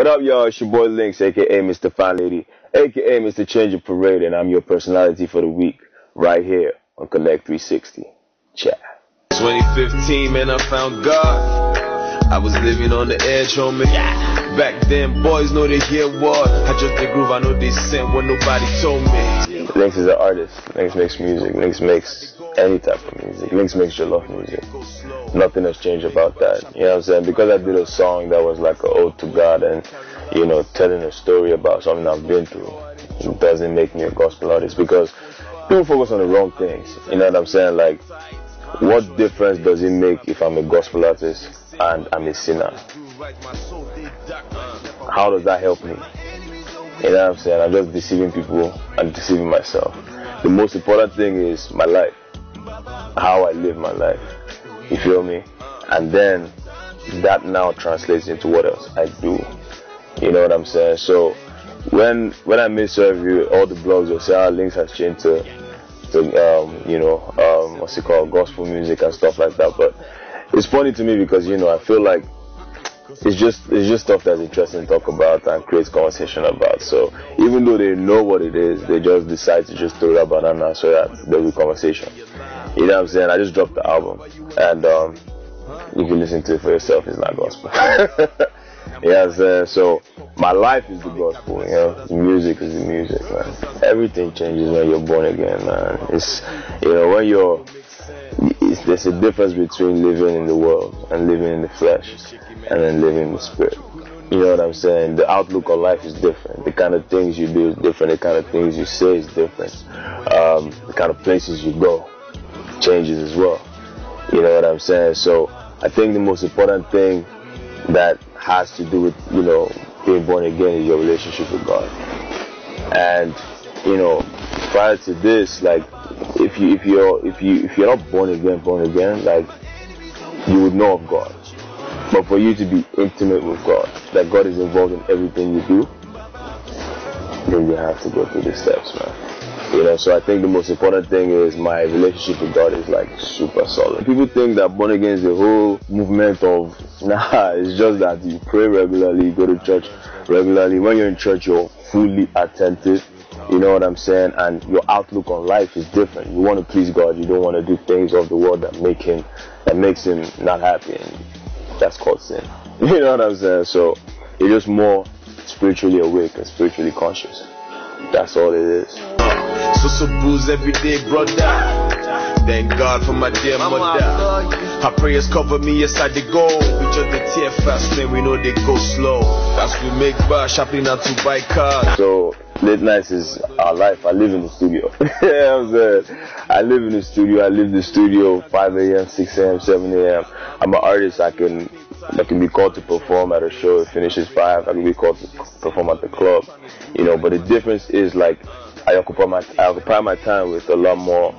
What up, y'all? It's your boy Lynxx, aka Mr. Fine Lady, aka Mr. Change of Parade, and I'm your personality for the week, right here on CONNECT360. Chat. 2015, man, I found God. I was living on the edge, homie. Back then, boys know they hear what. I just the groove, I know they sent what nobody told me. Lynxx is an artist. Lynxx makes music. Lynxx makes any type of music. Lynxx makes your love music. Nothing has changed about that. You know what I'm saying? Because I did a song that was like an ode to God and, you know, telling a story about something I've been through, it doesn't make me a gospel artist, because people focus on the wrong things. You know what I'm saying? Like, what difference does it make if I'm a gospel artist and I'm a sinner? How does that help me? You know what I'm saying? I'm just deceiving people and deceiving myself. The most important thing is my life, how I live my life. You feel me? And then that now translates into what else I do. You know what I'm saying? So when I made survey, all the blogs will say how Lynxx has changed to what's it called, gospel music and stuff like that. But it's funny to me because, you know, I feel like it's just stuff that's interesting to talk about and create conversation about. So even though they know what it is, they just decide to just throw that banana so that there'll be conversation. You know what I'm saying? I just dropped the album, and you can listen to it for yourself. It's not gospel. You know what I'm saying? So my life is the gospel. You know, the music is the music, man. Everything changes when you're born again, man. It's, you know, when there's a difference between living in the world and living in the flesh, and then living in the spirit. You know what I'm saying? The outlook on life is different. The kind of things you do is different. The kind of things you say is different. The kind of places you go changes as well. You know what I'm saying? So I think the most important thing that has to do with, you know, being born again is your relationship with God. And, you know, prior to this, like, if you're not born again, like, you would know of God. But for you to be intimate with God, that God is involved in everything you do, then you have to go through the steps, man. You know, so I think the most important thing is my relationship with God is like super solid. People think that born again is the whole movement of, nah, it's just that you pray regularly, you go to church regularly. When you're in church, you're fully attentive. You know what I'm saying? And your outlook on life is different. You want to please God. You don't want to do things of the world that makes him not happy. And that's called sin. You know what I'm saying? So you're just more spiritually awake and spiritually conscious. That's all it is. So booze every day, brother. Thank God for my dear mother. Her prayers cover me as I go. We just the tear fast, then we know they go slow. That's we make bar shopping out to buy cars. So late nights is our life. I live in the studio. You know what I'm saying? I live in the studio. I leave the studio 5 a.m., 6 a.m., 7 a.m. I'm an artist. I can be called to perform at a show. It finishes 5. I can be called to perform at the club. You know, but the difference is, like, I occupy my time with a lot more,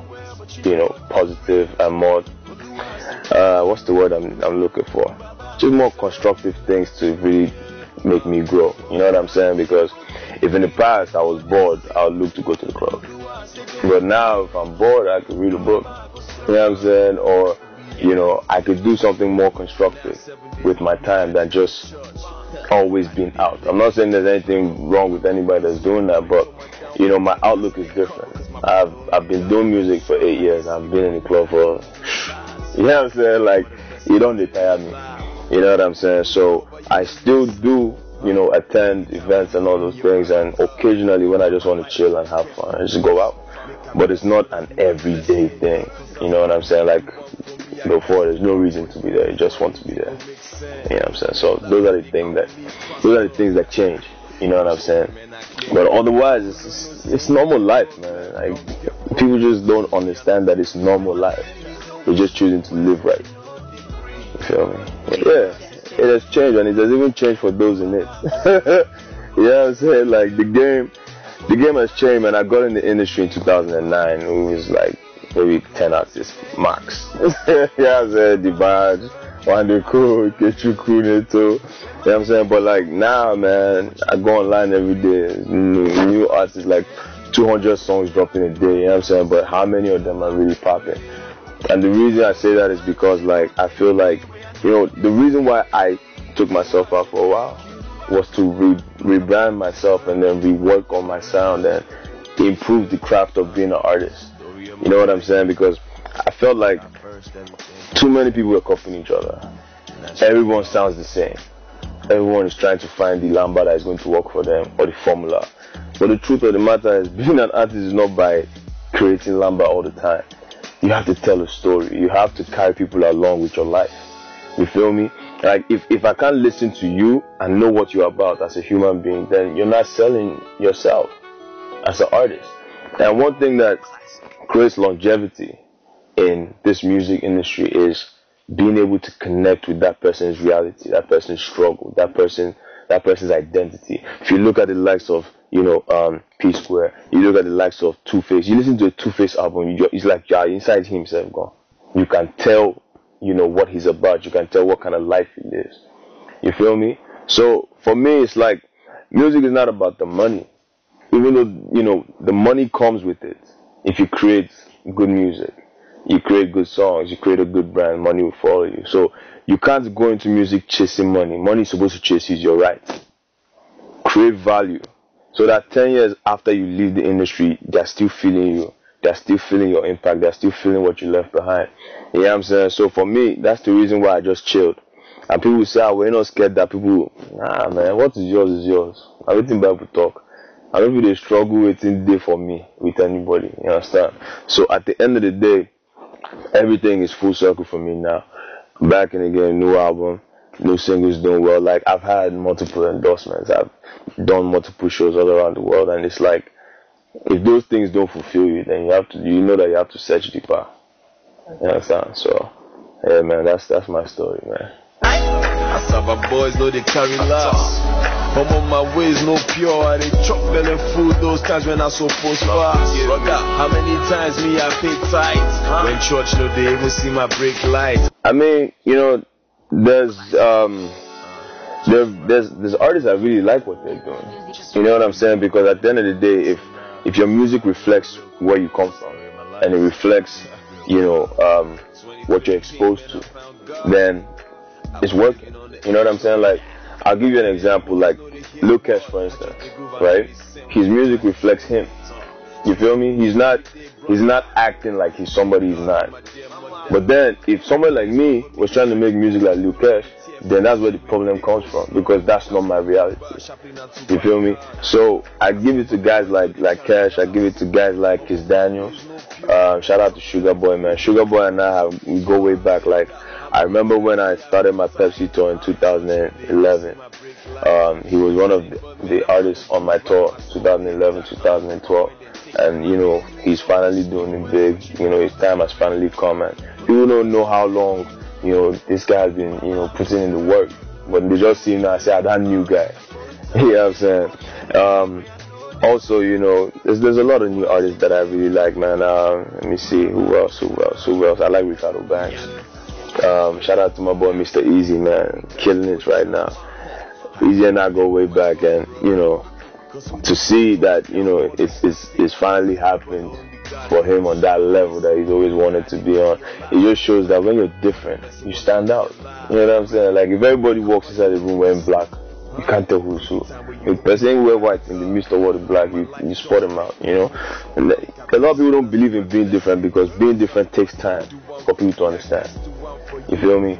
you know, positive and more, what's the word I'm looking for? Just more constructive things to really make me grow. You know what I'm saying? Because if in the past I was bored, I would look to go to the club. But now if I'm bored, I could read a book. You know what I'm saying? Or, you know, I could do something more constructive with my time than just always being out. I'm not saying there's anything wrong with anybody that's doing that, but, you know, my outlook is different. I've been doing music for 8 years. I've been in the club for, you know what I'm saying? Like, you don't retire me. You know what I'm saying? So I still do, you know, attend events and all those things, and occasionally when I just want to chill and have fun, I just go out. But it's not an everyday thing. You know what I'm saying? Like, before, there's no reason to be there. You just want to be there. You know what I'm saying? So those are the things that change. You know what I'm saying? But otherwise, it's normal life, man. Like, people just don't understand that it's normal life. They're just choosing to live right. You feel me? Yeah, it has changed, and it has even changed for those in it. You know what I'm saying? Like, the game has changed, man. I got in the industry in 2009. It was like maybe 10 artists max. Yeah, I'm saying, the badge, Wande Cool, Kechuku, Neto. You know what I'm saying? But like now, man, I go online every day. New artists, like 200 songs dropping a day. You know what I'm saying? But how many of them are really popping? And the reason I say that is because, like, I feel like, you know, the reason why I took myself out for a while was to rebrand myself and then rework on my sound and improve the craft of being an artist. You know what I'm saying? Because I felt like too many people were copying each other. Everyone sounds the same. Everyone is trying to find the lamba that is going to work for them, or the formula. But the truth of the matter is, being an artist is not by creating lamba all the time. You have to tell a story. You have to carry people along with your life. You feel me? Like, if I can't listen to you and know what you're about as a human being, then you're not selling yourself as an artist. And one thing that creates longevity in this music industry is being able to connect with that person's reality, that person's struggle, that person's identity. If you look at the likes of, P Square, you look at the likes of Two-Face, you listen to a Two-Face album, it's like you're inside himself gone. You can tell, what he's about. You can tell what kind of life he lives. You feel me? So for me, it's like music is not about the money. Even though, the money comes with it. If you create good music, you create good songs, you create a good brand, money will follow you. So you can't go into music chasing money. Money is supposed to chase you, is your right. Create value. So that 10 years after you leave the industry, they're still feeling you. They're still feeling your impact. They're still feeling what you left behind. You know what I'm saying? So for me, that's the reason why I just chilled. And people say, we're not scared that people, nah, man, what is yours is yours. I'm waiting Bible talk. I don't feel they struggle waiting day for me with anybody. You understand? So at the end of the day, everything is full circle for me now. Back in again, new album, new singles doing well. Like, I've had multiple endorsements. I've done multiple shows all around the world, and it's like, if those things don't fulfill you, then you know that you have to search deeper. You understand? So, yeah, man, that's my story, man. I saw my boys know they carry laughs. I'm on my ways, no pure. I they chop belly food those times when I so post fast. Brother, how many times me I pay tight? When church no they even see my break light. I mean, there's artists that really like what they're doing. You know what I'm saying? Because at the end of the day, if your music reflects where you come from and it reflects, what you're exposed to, then it's working. You know what I'm saying? Like, I'll give you an example, like Lynxx, for instance, right? His music reflects him. You feel me? He's not acting like he's somebody he's not. But then, if someone like me was trying to make music like Lynxx, then that's where the problem comes from, because that's not my reality. You feel me? So I give it to guys like Cash. I give it to guys like Kiss Daniels. Shout out to Sugar Boy, man. Sugar Boy and we go way back. Like, I remember when I started my Pepsi tour in 2011. He was one of the artists on my tour, 2011, 2012. And, he's finally doing it big. His time has finally come. And people don't know how long, this guy has been, putting in the work. But they just see him now and say, that new guy. You know what I'm saying? Also, there's a lot of new artists that I really like, man. Let me see, who else? I like Ricardo Banks. Shout out to my boy Mr. Easy, man, killing it right now. Easy and I go way back, and to see that it's finally happened for him on that level that he's always wanted to be on. It just shows that when you're different, you stand out. You know what I'm saying? Like, if everybody walks inside the room wearing black, you can't tell who's who. If person wear white in the midst of all the black, you spot them out. And a lot of people don't believe in being different, because being different takes time for people to understand. You feel me?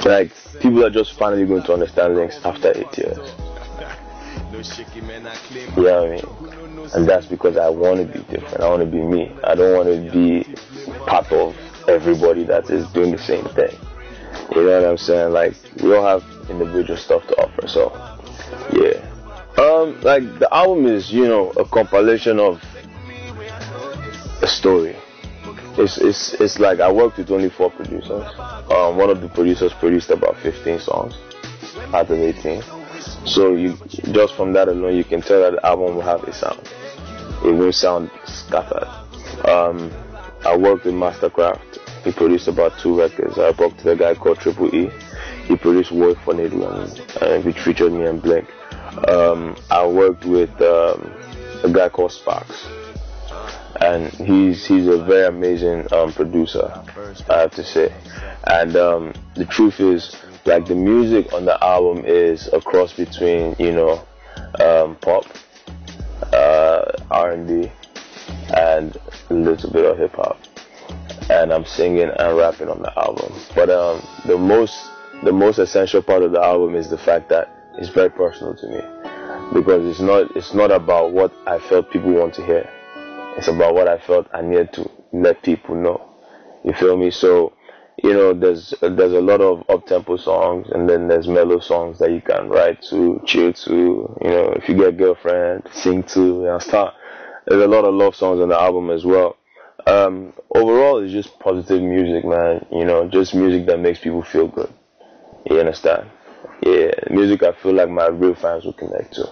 Like, people are just finally going to understand Lynxx after 8 years. You know what I mean? And that's because I want to be different. I want to be me. I don't want to be part of everybody that is doing the same thing. You know what I'm saying? Like, we all have individual stuff to offer. So, yeah. Like, the album is, a compilation of a story. It's like I worked with only 4 producers. One of the producers produced about 15 songs out of 18. So just from that alone, you can tell that the album will have a sound. It won't sound scattered. I worked with Mastercraft. He produced about 2 records. I worked with a guy called Triple E. He produced Work for Nigezie, which featured me and Blink. I worked with a guy called Sparks. And he's a very amazing producer, I have to say. And the truth is, like the music on the album is a cross between, you know, pop, R&B, and a little bit of hip hop. And I'm singing and rapping on the album. But the most essential part of the album is the fact that it's very personal to me, because it's not about what I felt people want to hear. It's about what I felt I needed to let people know. You feel me? So, you know, there's a lot of up-tempo songs, and then there's mellow songs that you can write to, chill to, you know, if you get a girlfriend, sing to, you understand? There's a lot of love songs on the album as well. Overall, it's just positive music, man. You know, just music that makes people feel good. You understand? Yeah, music I feel like my real fans will connect to.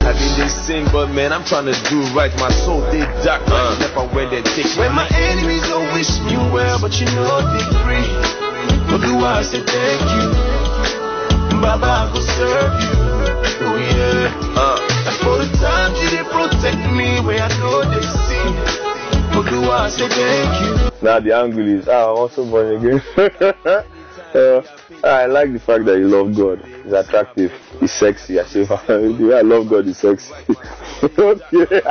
I mean, they sing, but man, I'm trying to do right. My soul, they dark, never when they take. When my enemies don't wish me well, but you know they free. But do I say thank you? Baba, I will serve you. Oh yeah. And for the times you they protect me, where I know they see. But do I say thank you? Now the angle is, I'm also born again. I like the fact that you love God. He's attractive. He's sexy. I say, I love God. He's sexy. Okay.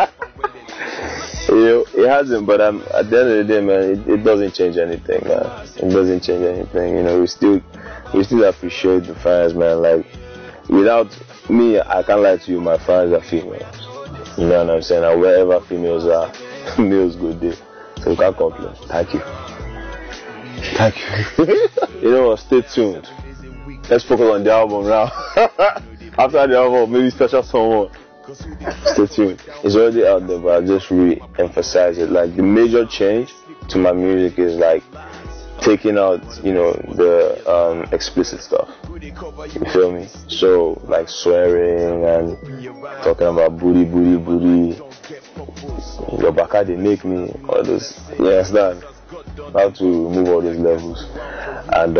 You know, it hasn't, but at the end of the day, man, it doesn't change anything, man. It doesn't change anything. You know, we still appreciate the fans, man. Like, without me, I can't lie to you, my fans are females. You know what I'm saying? And wherever females are, males go there. So we can't complain. Thank you. Thank you. You know what? Stay tuned. Let's focus on the album now. After the album, maybe special someone. Stay tuned. It's already out there, but I'll just re-emphasize it. Like, the major change to my music is like taking out, you know, the explicit stuff. You feel me? So, like swearing and talking about booty. Your baka, they make me. All those. You understand? How to remove all those levels. And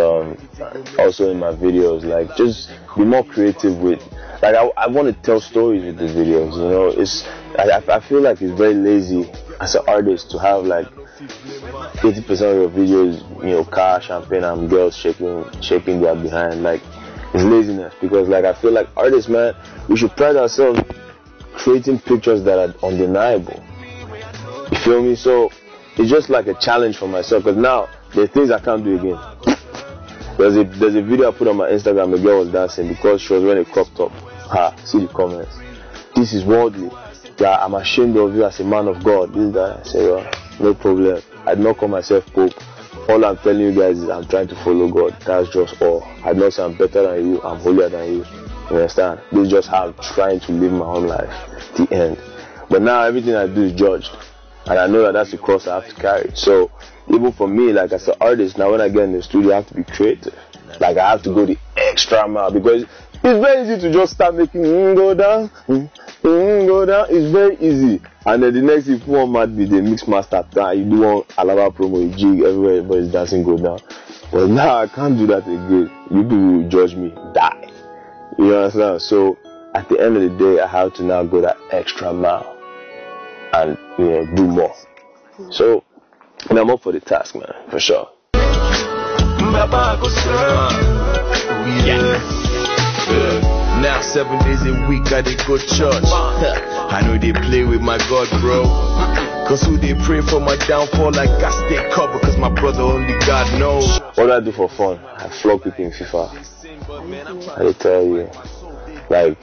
also in my videos, like, just be more creative with, like, I want to tell stories with the videos, you know. It's I feel like it's very lazy as an artist to have like 80% of your videos, you know, car, champagne, and girls shaking their behind. Like, it's laziness, because like I feel like artists, man, we should pride ourselves creating pictures that are undeniable. You feel me? So it's just like a challenge for myself, because now there's things I can't do again. There's a video I put on my Instagram. A girl was dancing because she was wearing a crop top. See the comments. This is worldly. Yeah, I'm ashamed of you as a man of God. This guy. I say, well, no problem. I do not call myself Pope. All I'm telling you guys is I'm trying to follow God. That's just all. I know I'm better than you. I'm holier than you. You understand? This is just how I'm trying to live my own life. The end. But now everything I do is judged. And I know that that's the cross I have to carry. So even for me, like as an artist, now when I get in the studio, I have to be creative. Like I have to go the extra mile, because it's very easy to just start making go down, go down. It's very easy. And then the next thing, one mad beat, the mix master, you do one Alaba promo, you jig everywhere, everybody's dancing, go down. But now I can't do that again. You people will judge me, die. You understand? So at the end of the day, I have to now go that extra mile and, you know, do more. So, and I'm up for the task, man, for sure. Now 7 days a week I dey go church. I know they play with my God, bro. Cause who they pray for my downfall, I got stay covered, cause my brother only God knows. What do I do for fun? I flog people in FIFA. I tell you, like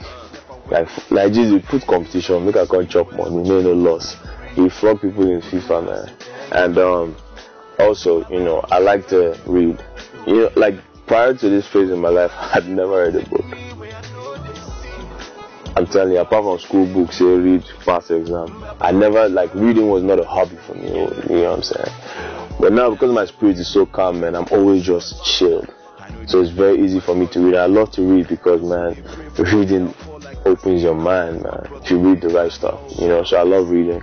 Nigezie, put competition, make I can't chop money, no loss. You flog people in FIFA, man. And also, you know, I like to read. You know, like prior to this phase in my life, I'd never read a book. I'm telling you, apart from school books, you read, pass exam. I never, like, reading was not a hobby for me, you know what I'm saying? But now, because my spirit is so calm, man, I'm always just chilled. So it's very easy for me to read. I love to read because, man, reading opens your mind, man, if you read the right stuff, you know. So I love reading.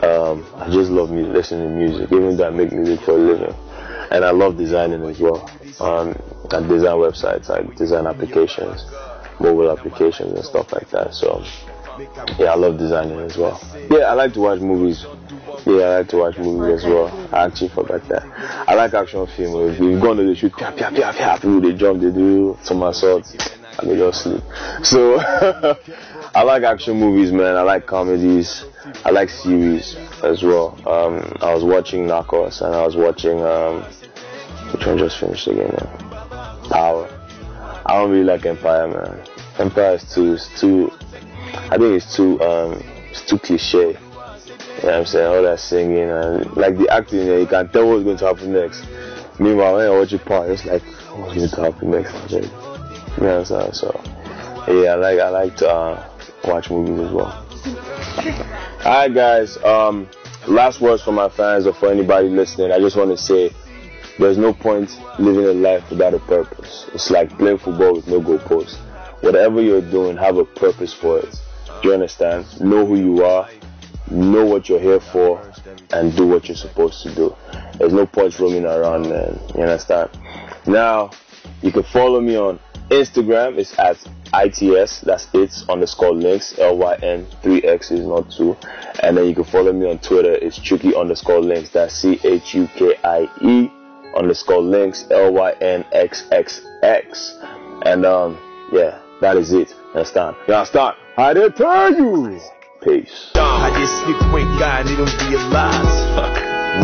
I just love listening to music, even though I make music for a living. And I love designing as well. I design websites, I design applications, mobile applications and stuff like that. So Yeah, I love designing as well. Yeah, I like to watch movies. Yeah, I like to watch movies as well. I actually forgot that. I like action films. If you go on the shoot, people they jump, they do somersaults, and they just sleep. So I like action movies, man. I like comedies. I like series as well. I was watching Narcos, and I was watching which one just finished again? Power. I don't really like Empire, man. Empire is too. I think it's too cliche. You know what I'm saying? All that singing and like the acting, you can tell what's going to happen next. Meanwhile, when I watch it, it's like, what's going to happen next? You know what I'm saying? So, yeah, I like to watch movies as well. Alright, guys. Last words for my fans or for anybody listening. I just want to say, there's no point living a life without a purpose. It's like playing football with no goalposts. Whatever you're doing, have a purpose for it. Do you understand? Know who you are, know what you're here for, and do what you're supposed to do. There's no point roaming around, man. You understand? Now, you can follow me on Instagram. It's at ITS, that's its_Lynxx, LYN, 3 X's, not 2. And then you can follow me on Twitter. It's Chukie_Lynxx, that's CHUKIE_Lynxx, LYNXXX. And yeah, that is it. Understand? You understand? I did tell you. Peace. I just sleep when God didn't realize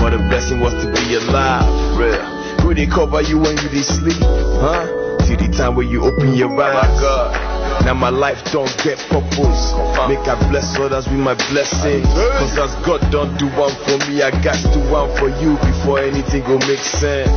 what a blessing was to be alive. Real. Who they cover you when you did sleep? Huh? Till the time when you open your eyes. Now my life don't get purpose. Make I bless others with my blessings. Cause as God don't do one for me, I got to do one for you before anything go make sense.